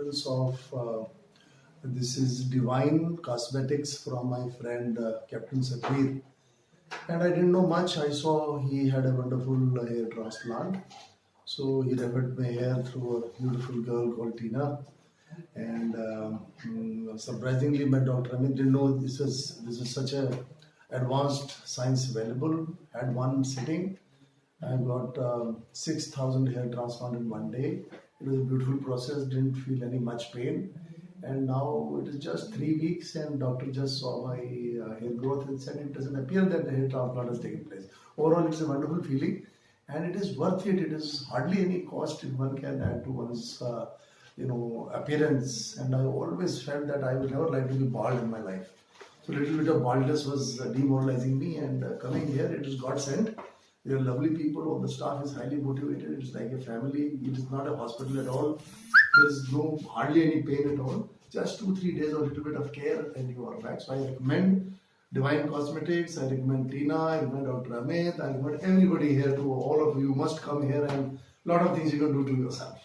reference of this is Divine Cosmetics from my friend Captain Sapir. And I didn't know much. I saw he had a wonderful hair transplant. So he referred my hair through a beautiful girl called Tina. And surprisingly, my Dr. Amit didn't know this is such a advanced science available. Had one sitting. I got 6,000 hair transplant in one day. It was a beautiful process. Didn't feel any much pain. And now it is just 3 weeks, and doctor just saw my hair growth and said it doesn't appear that the hair transplant has taken place. Overall, it's a wonderful feeling, and it is worth it. It is hardly any cost if one can add to one's appearance. And I always felt that I would never like to be bald in my life. So little bit of baldness was demoralizing me, and coming here, it is God sent. They are lovely people. All the staff is highly motivated. It's like a family. It is not a hospital at all. There is hardly any pain at all. Just 2-3 days of a little bit of care and you are back. So I recommend Divine Cosmetics. I recommend Tina. I recommend Dr. Amit. I recommend everybody here. To all of you must come here, and a lot of things you can do to yourself.